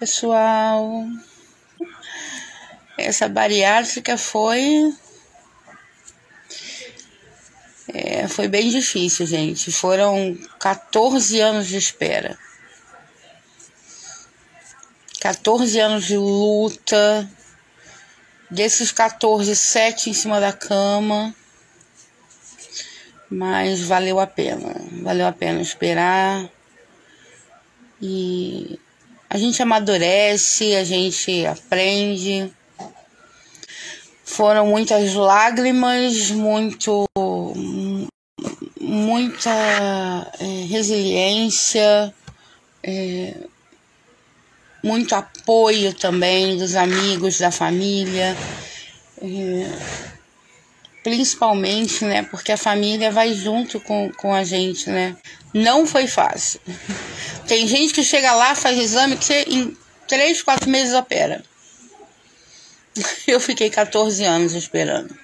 pessoal. Essa bariátrica foi bem difícil, gente. Foram 14 anos de espera. 14 anos de luta. Desses 14, 7 em cima da cama. Mas valeu a pena. Valeu a pena esperar. E a gente amadurece, a gente aprende. Foram muitas lágrimas, muita resiliência, muito apoio também dos amigos, da família, principalmente, né, porque a família vai junto com a gente, né. Não foi fácil. Tem gente que chega lá, faz exame, que você, em 3, 4 meses opera. Eu fiquei 14 anos esperando.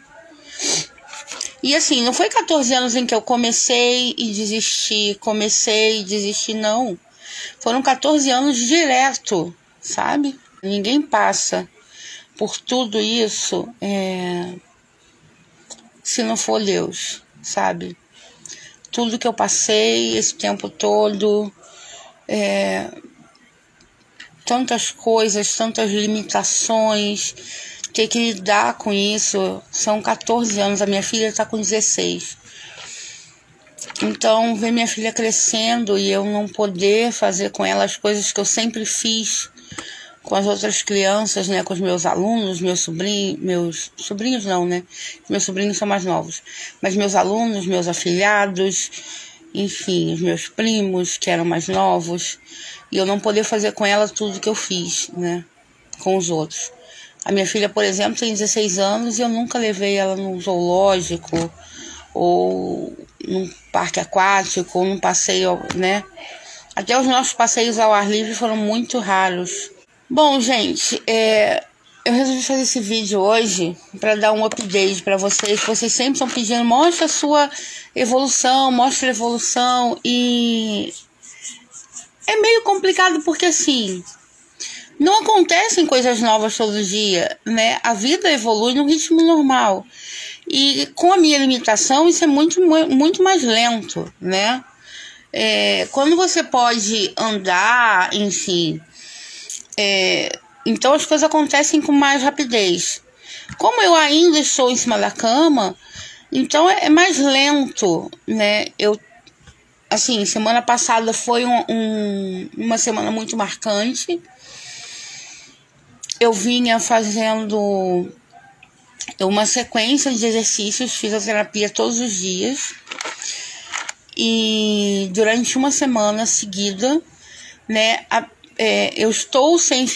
E assim, não foi 14 anos em que eu comecei e desisti, não. Foram 14 anos direto, sabe? Ninguém passa por tudo isso se não for Deus, sabe? Tudo que eu passei esse tempo todo, tantas coisas, tantas limitações, ter que lidar com isso. São 14 anos, a minha filha está com 16. Então, ver minha filha crescendo e eu não poder fazer com ela as coisas que eu sempre fiz com as outras crianças, né, com os meus alunos, meus sobrinhos não, né, meus sobrinhos são mais novos, mas meus alunos, meus afilhados, enfim, os meus primos que eram mais novos, e eu não poder fazer com ela tudo que eu fiz, né, com os outros. A minha filha, por exemplo, tem 16 anos e eu nunca levei ela num zoológico ou num parque aquático ou num passeio, né? Até os nossos passeios ao ar livre foram muito raros. Bom, gente, eu resolvi fazer esse vídeo hoje para dar um update para vocês. Vocês sempre estão pedindo, mostra a sua evolução, mostra a evolução. E é meio complicado porque assim, não acontecem coisas novas todo dia, né? A vida evolui num ritmo normal. E com a minha limitação, isso é muito, muito mais lento, né? Quando você pode andar, enfim, então as coisas acontecem com mais rapidez. Como eu ainda estou em cima da cama, então é mais lento, né? Assim, semana passada foi uma semana muito marcante. Eu vinha fazendo uma sequência de exercícios, fisioterapia todos os dias. E durante uma semana seguida, né, eu estou sem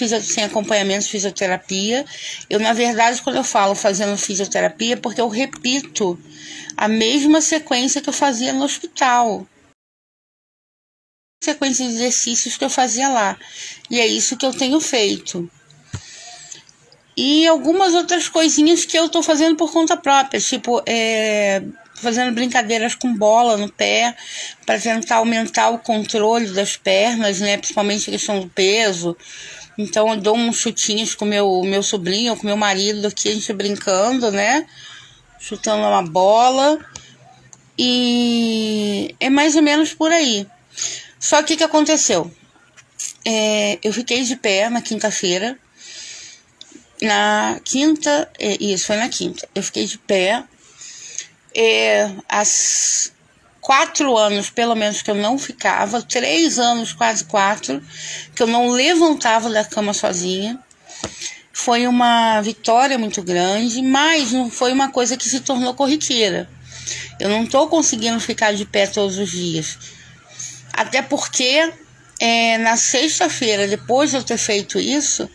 acompanhamento de fisioterapia. Eu, na verdade, quando eu falo fazendo fisioterapia, porque eu repito a mesma sequência que eu fazia no hospital. Sequência de exercícios que eu fazia lá. E é isso que eu tenho feito. E algumas outras coisinhas que eu tô fazendo por conta própria, tipo, fazendo brincadeiras com bola no pé, para tentar aumentar o controle das pernas, né, principalmente a questão do peso. Então eu dou uns chutinhos com meu sobrinho, com meu marido aqui, a gente brincando, né, chutando uma bola. E é mais ou menos por aí. Só que o que aconteceu? Eu fiquei de pé na quinta-feira. Na quinta, isso foi na quinta, eu fiquei de pé, há 4 anos pelo menos que eu não ficava, 3 anos, quase 4, que eu não levantava da cama sozinha. Foi uma vitória muito grande, mas não foi uma coisa que se tornou corriqueira. Eu não estou conseguindo ficar de pé todos os dias, até porque na sexta-feira, depois de eu ter feito isso,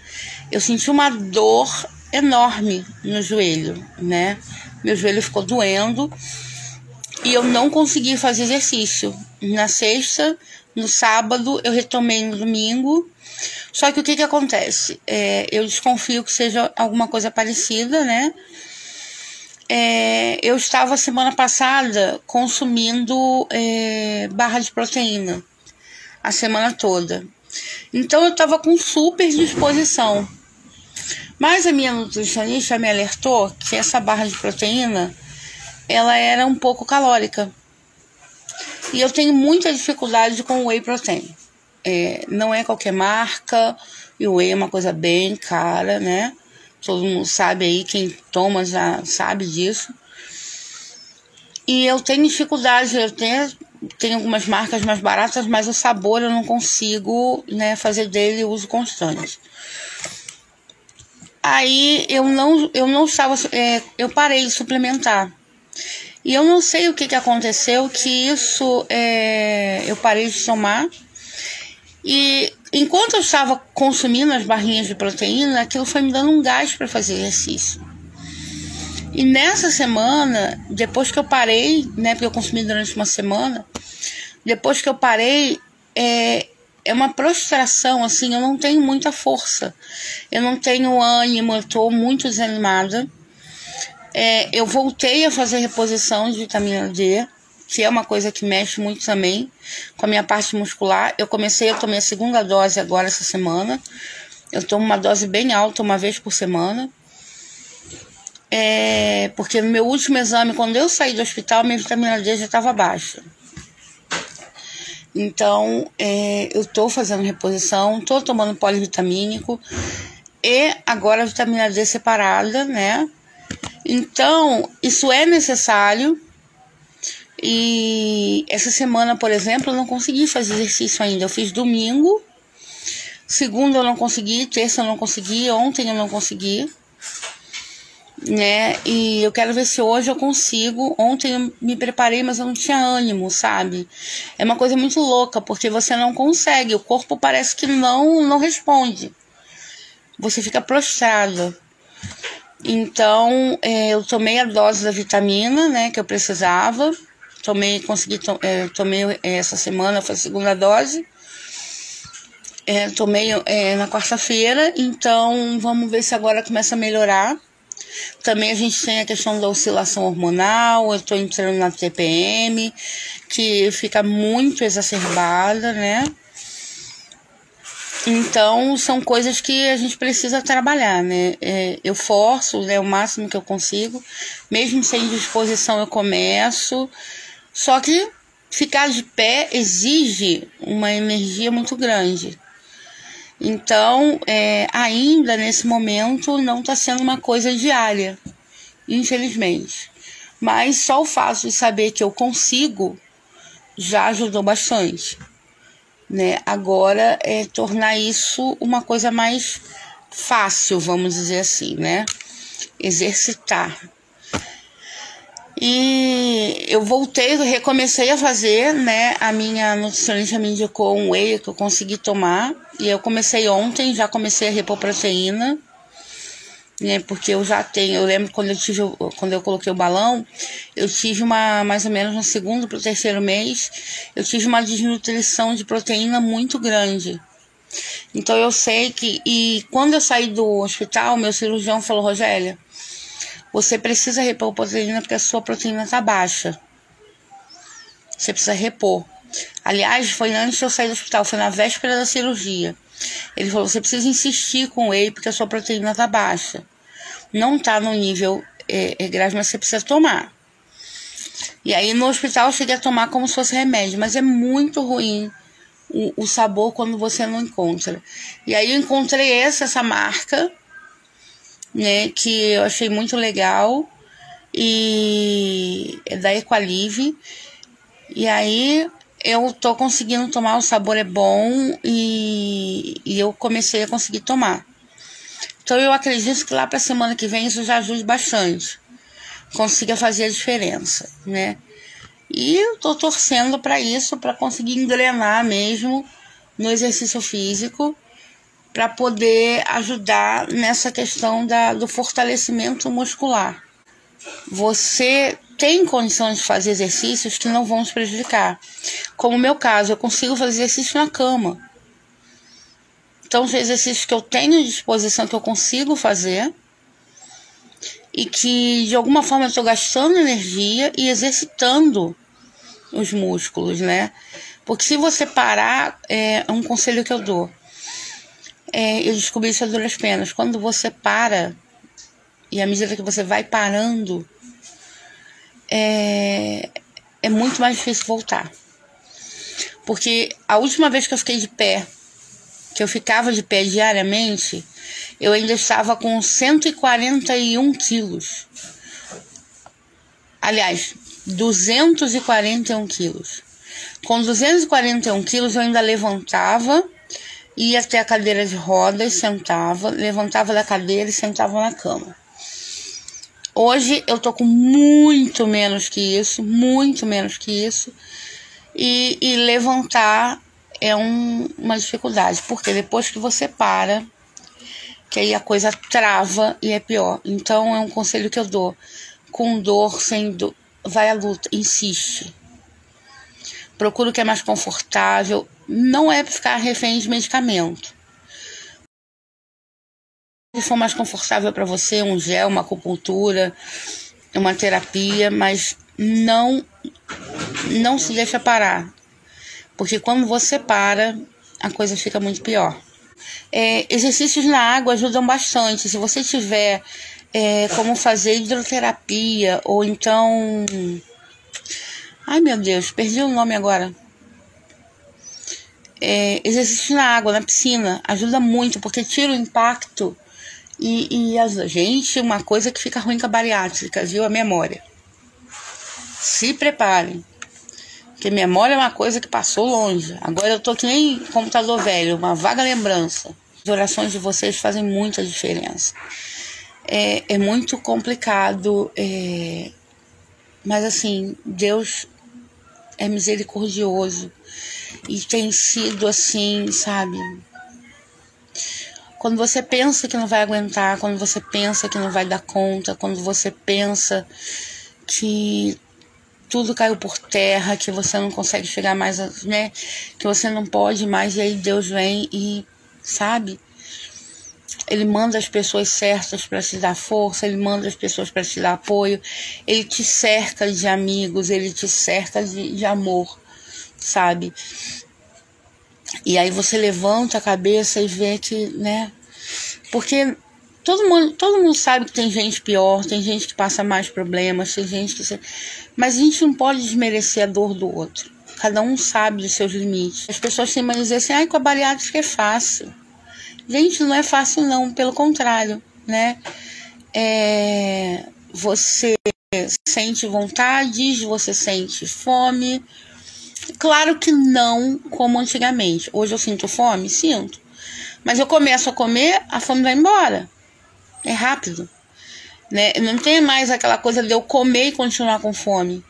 eu senti uma dor enorme no joelho, né? Meu joelho ficou doendo e eu não consegui fazer exercício. Na sexta, no sábado, eu retomei no domingo. Só que o que acontece? Eu desconfio que seja alguma coisa parecida, né? Eu estava semana passada consumindo barra de proteína a semana toda. Então eu estava com super disposição. Mas a minha nutricionista me alertou que essa barra de proteína, ela era um pouco calórica. E eu tenho muita dificuldade com o whey protein. Não é qualquer marca, e o whey é uma coisa bem cara, né? Todo mundo sabe aí, quem toma já sabe disso. E eu tenho dificuldade, tenho algumas marcas mais baratas, mas o sabor eu não consigo, né, fazer dele uso constante. Aí eu não estava, eu parei de suplementar. E eu não sei o que aconteceu, que isso eu parei de tomar. E enquanto eu estava consumindo as barrinhas de proteína, aquilo foi me dando um gás para fazer exercício. E nessa semana, depois que eu parei, né, porque eu consumi durante uma semana, depois que eu parei, é uma prostração, assim, eu não tenho muita força. Eu não tenho ânimo, eu estou muito desanimada. Eu voltei a fazer reposição de vitamina D, que é uma coisa que mexe muito também com a minha parte muscular. Eu tomei a segunda dose agora essa semana. Eu tomo uma dose bem alta, uma vez por semana. Porque no meu último exame, quando eu saí do hospital, minha vitamina D já estava baixa. Então, eu estou fazendo reposição, estou tomando polivitamínico e agora a vitamina D separada, né? Então, isso é necessário. E essa semana, por exemplo, eu não consegui fazer exercício ainda. Eu fiz domingo, segunda eu não consegui, terça eu não consegui, ontem eu não consegui, né? E eu quero ver se hoje eu consigo. Ontem eu me preparei, mas eu não tinha ânimo, sabe? É uma coisa muito louca, porque você não consegue, o corpo parece que não responde. Você fica prostrado. Então, eu tomei a dose da vitamina, né, que eu precisava. Tomei essa semana, foi a segunda dose. Tomei na quarta-feira, então vamos ver se agora começa a melhorar. Também a gente tem a questão da oscilação hormonal, eu tô entrando na TPM, que fica muito exacerbada, né? Então, são coisas que a gente precisa trabalhar, né? Eu forço, né, o máximo que eu consigo. Mesmo sem disposição, eu começo. Só que ficar de pé exige uma energia muito grande. Então, ainda nesse momento, não está sendo uma coisa diária, infelizmente. Mas só o fato de saber que eu consigo já ajudou bastante. Né? Agora tornar isso uma coisa mais fácil, vamos dizer assim, né? Exercitar. E eu recomecei a fazer, né? A minha nutricionista me indicou um whey que eu consegui tomar. E eu comecei ontem, já comecei a repor proteína, né? Porque eu lembro quando eu coloquei o balão, eu tive mais ou menos no segundo para o terceiro mês, eu tive uma desnutrição de proteína muito grande. Então eu sei e quando eu saí do hospital, meu cirurgião falou: Rogélia, você precisa repor proteína porque a sua proteína está baixa. Você precisa repor. Aliás, foi antes de eu sair do hospital, foi na véspera da cirurgia. Ele falou: você precisa insistir com o whey porque a sua proteína está baixa. Não está no nível grave, mas você precisa tomar. E aí no hospital eu cheguei a tomar como se fosse remédio, mas é muito ruim o sabor quando você não encontra. E aí eu encontrei essa marca, né, que eu achei muito legal, e é da Equalive. E aí eu tô conseguindo tomar, o sabor é bom e eu comecei a conseguir tomar. Então eu acredito que lá para a semana que vem isso já ajude bastante, consiga fazer a diferença, né? E eu tô torcendo para isso, para conseguir engrenar mesmo no exercício físico, para poder ajudar nessa questão do fortalecimento muscular. Você tem condições de fazer exercícios que não vão te prejudicar. Como o meu caso, eu consigo fazer exercício na cama. Então, são exercícios que eu tenho disposição, que eu consigo fazer, e que de alguma forma eu estou gastando energia e exercitando os músculos, né? Porque se você parar, é um conselho que eu dou. Eu descobri isso a duras penas. Quando você para, e à medida que você vai parando, é muito mais difícil voltar. Porque a última vez que eu fiquei de pé, que eu ficava de pé diariamente, eu ainda estava com 141 quilos. Aliás, 241 quilos. Com 241 quilos eu ainda levantava, ia até a cadeira de rodas, sentava, levantava da cadeira e sentava na cama. Hoje eu tô com muito menos que isso, e levantar é uma dificuldade, porque depois que você para, que aí a coisa trava e é pior. Então é um conselho que eu dou: com dor, sem dor, vai à luta, insiste. Procura o que é mais confortável. Não é para ficar refém de medicamento. Se for mais confortável para você, um gel, uma acupuntura, uma terapia, mas não se deixa parar. Porque quando você para, a coisa fica muito pior. Exercícios na água ajudam bastante. Se você tiver como fazer hidroterapia, ou então... Ai, meu Deus, perdi o nome agora. Exercício na água, na piscina, ajuda muito, porque tira o impacto e a gente, uma coisa que fica ruim com a bariátrica, viu? A memória. Se preparem, porque memória é uma coisa que passou longe. Agora eu tô que nem computador velho, uma vaga lembrança. As orações de vocês fazem muita diferença. É muito complicado, mas assim, Deus é misericordioso e tem sido assim, sabe? Quando você pensa que não vai aguentar, quando você pensa que não vai dar conta, quando você pensa que tudo caiu por terra, que você não consegue chegar mais, né? Que você não pode mais, e aí Deus vem e, sabe? Ele manda as pessoas certas para te dar força, ele manda as pessoas para te dar apoio, ele te cerca de amigos, ele te cerca de amor, sabe? E aí você levanta a cabeça e vê que, né? Porque todo mundo sabe que tem gente pior, tem gente que passa mais problemas, tem gente que... Mas a gente não pode desmerecer a dor do outro. Cada um sabe dos seus limites. As pessoas têm mania de dizer assim: ai, com a bariátrica é fácil. Gente, não é fácil não, pelo contrário, né? Você sente vontades, você sente fome. Claro que não como antigamente. Hoje eu sinto fome? Sinto. Mas eu começo a comer, a fome vai embora. É rápido, né? Não tem mais aquela coisa de eu comer e continuar com fome.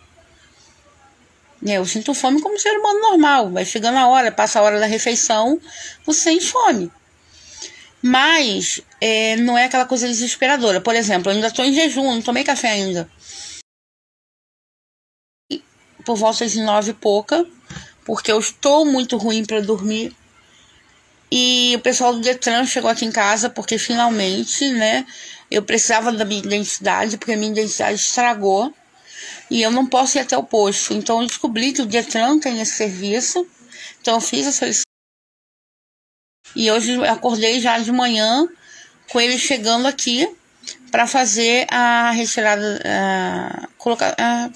Eu sinto fome como ser humano normal. Vai chegando a hora, passa a hora da refeição, você sente fome. Mas não é aquela coisa desesperadora. Por exemplo, eu ainda estou em jejum, não tomei café ainda. Por volta de 9 e pouca, porque eu estou muito ruim para dormir. E o pessoal do Detran chegou aqui em casa, porque finalmente, né, eu precisava da minha identidade, porque a minha identidade estragou. E eu não posso ir até o posto. Então eu descobri que o Detran tem esse serviço. Então eu fiz a solicitação. E hoje eu acordei já de manhã com ele chegando aqui para fazer a retirada, a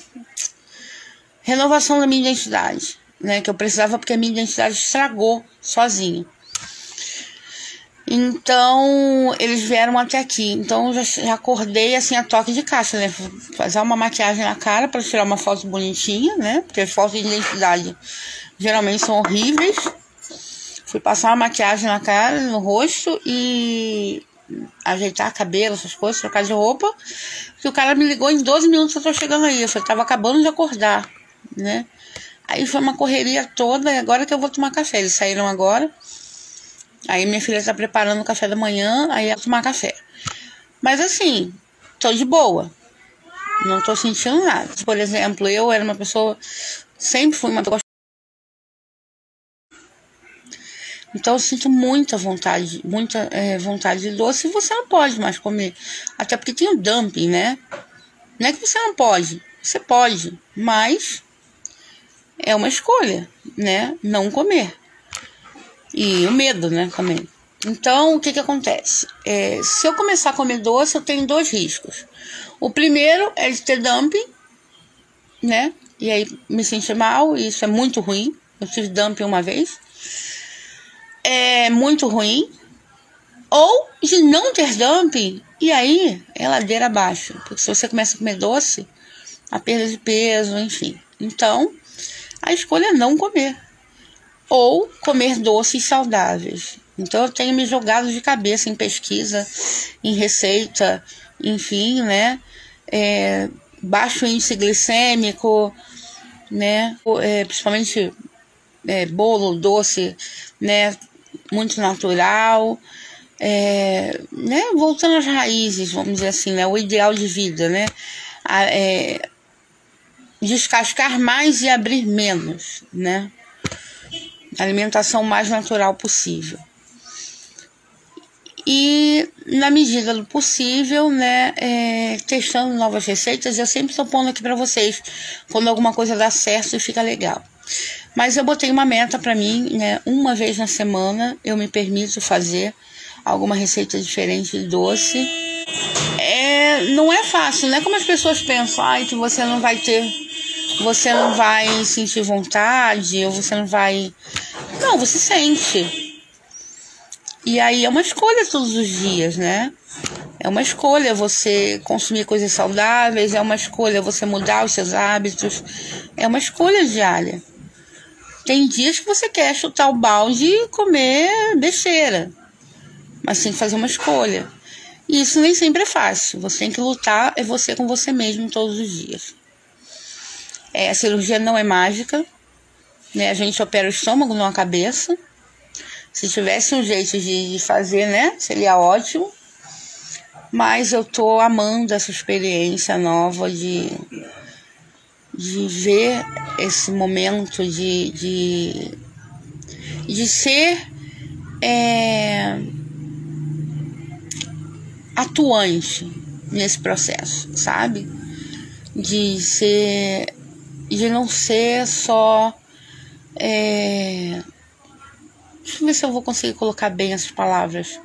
renovação da minha identidade, né? Que eu precisava, porque a minha identidade estragou sozinho. Então eles vieram até aqui. Então eu já acordei assim a toque de caixa, né? Fazer uma maquiagem na cara para tirar uma foto bonitinha, né? Porque as fotos de identidade geralmente são horríveis. Fui passar uma maquiagem na cara, no rosto e ajeitar cabelo, essas coisas, trocar de roupa. Porque o cara me ligou: em 12 minutos eu tô chegando aí. Eu falei: tava acabando de acordar, né? Aí foi uma correria toda, e agora que eu vou tomar café. Eles saíram agora. Aí minha filha tá preparando o café da manhã, aí eu vou tomar café. Mas assim, tô de boa. Não tô sentindo nada. Por exemplo, eu era uma pessoa... Sempre fui uma pessoa... Então eu sinto muita vontade de doce, e você não pode mais comer. Até porque tem o dumping, né? Não é que você não pode, você pode, mas é uma escolha, né? Não comer. E o medo, né, também. Então, o que acontece? Se eu começar a comer doce, eu tenho 2 riscos. O primeiro é de ter dumping, né? E aí me sentir mal, e isso é muito ruim. Eu tive dumping uma vez. É muito ruim. Ou de não ter dumping, e aí é ladeira abaixo. Porque se você começa a comer doce, a perda de peso, enfim. Então, a escolha é não comer. Ou comer doces saudáveis. Então, eu tenho me jogado de cabeça em pesquisa, em receita, enfim, né? Baixo índice glicêmico, né? Principalmente bolo, doce, né? Muito natural. Né? Voltando às raízes, vamos dizer assim, né? O ideal de vida, né? Descascar mais e abrir menos, né? Alimentação mais natural possível. E, na medida do possível, né, testando novas receitas. Eu sempre estou pondo aqui para vocês quando alguma coisa dá certo e fica legal. Mas eu botei uma meta para mim, né? Uma vez na semana eu me permito fazer alguma receita diferente de doce. Não é fácil, né? Como as pessoas pensam, que você não vai sentir vontade, ou você não vai... Não, você sente. E aí é uma escolha todos os dias, né? É uma escolha você consumir coisas saudáveis, é uma escolha você mudar os seus hábitos, é uma escolha diária. Tem dias que você quer chutar o balde e comer besteira, mas tem que fazer uma escolha. E isso nem sempre é fácil, você tem que lutar, é você com você mesmo todos os dias. A cirurgia não é mágica, né? A gente opera o estômago, não a cabeça. Se tivesse um jeito de fazer, né, seria ótimo. Mas eu tô amando essa experiência nova de ver esse momento de ser atuante nesse processo, sabe? De não ser só... Deixa eu ver se eu vou conseguir colocar bem essas palavras.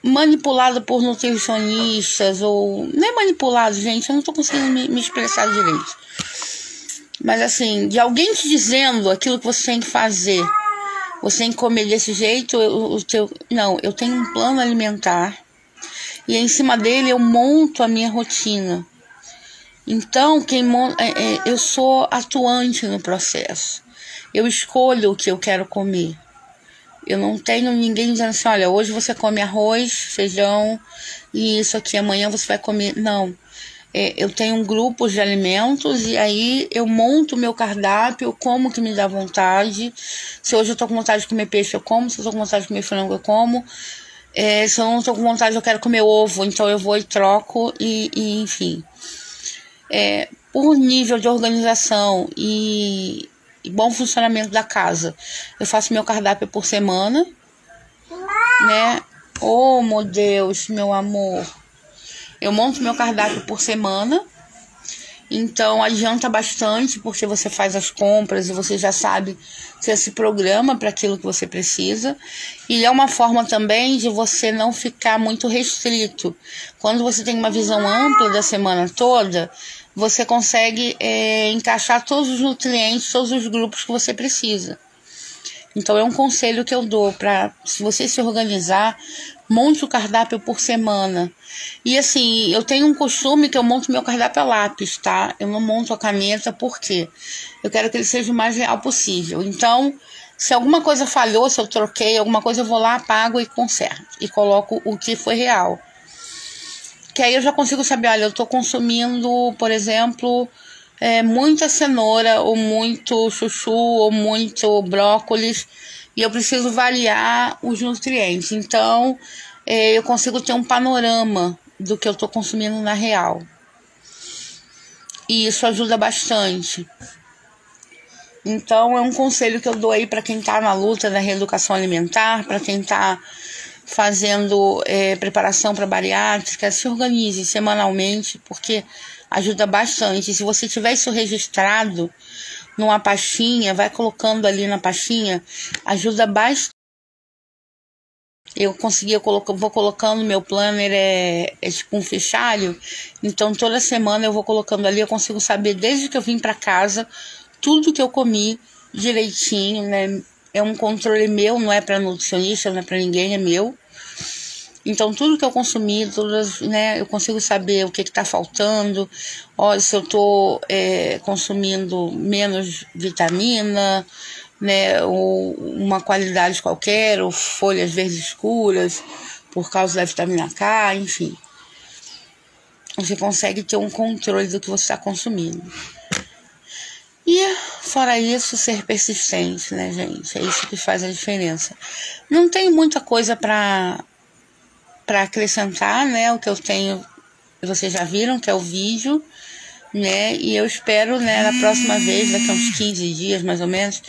Manipulado por nutricionistas, ou... Não é manipulado, gente, eu não tô conseguindo me expressar direito. Mas assim, de alguém te dizendo aquilo que você tem que fazer. Você tem que comer desse jeito, Não, eu tenho um plano alimentar. E em cima dele eu monto a minha rotina. Então, eu sou atuante no processo. Eu escolho o que eu quero comer. Eu não tenho ninguém dizendo assim, olha, hoje você come arroz, feijão e isso aqui, amanhã você vai comer. Não. Eu tenho um grupo de alimentos e aí eu monto o meu cardápio, como que me dá vontade. Se hoje eu tô com vontade de comer peixe, eu como. Se eu tô com vontade de comer frango, eu como. Se eu não tô com vontade, eu quero comer ovo, então eu vou e troco e enfim. Por nível de organização e bom funcionamento da casa, eu faço meu cardápio por semana, né? Oh, meu Deus, meu amor. Eu monto meu cardápio por semana, então adianta bastante, porque você faz as compras e você já sabe, você se programa para aquilo que você precisa. E é uma forma também de você não ficar muito restrito. Quando você tem uma visão ampla da semana toda, você consegue encaixar todos os nutrientes, todos os grupos que você precisa. Então é um conselho que eu dou para, se você se organizar, monte o cardápio por semana. E assim, eu tenho um costume que eu monto meu cardápio a lápis, tá? Eu não monto a caneta, porque eu quero que ele seja o mais real possível. Então, se alguma coisa falhou, se eu troquei alguma coisa, eu vou lá, apago e conserto. E coloco o que foi real. Que aí eu já consigo saber, olha, eu tô consumindo, por exemplo, muita cenoura, ou muito chuchu, ou muito brócolis, e eu preciso variar os nutrientes. Então, eu consigo ter um panorama do que eu tô consumindo na real. E isso ajuda bastante. Então, é um conselho que eu dou aí para quem tá na luta da reeducação alimentar, para quem tá fazendo preparação para bariátrica. Se organize semanalmente, porque Ajuda bastante. Se você tiver isso registrado numa pastinha, vai colocando ali na pastinha, ajuda bastante. Vou colocando, meu planner é tipo um fichário, então toda semana eu vou colocando ali, eu consigo saber desde que eu vim para casa, tudo que eu comi direitinho, né? É um controle meu, não é para nutricionista, não é para ninguém, é meu. Então, tudo que eu consumi, né, eu consigo saber o que está faltando. Olha, se eu estou consumindo menos vitamina, né, ou uma qualidade qualquer, ou folhas verdes escuras, por causa da vitamina K, enfim. Você consegue ter um controle do que você está consumindo. E, fora isso, ser persistente, né, gente? É isso que faz a diferença. Não tem muita coisa para acrescentar, né? O que eu tenho, vocês já viram, que é o vídeo, né? E eu espero, né, na próxima vez, daqui a uns 15 dias, mais ou menos,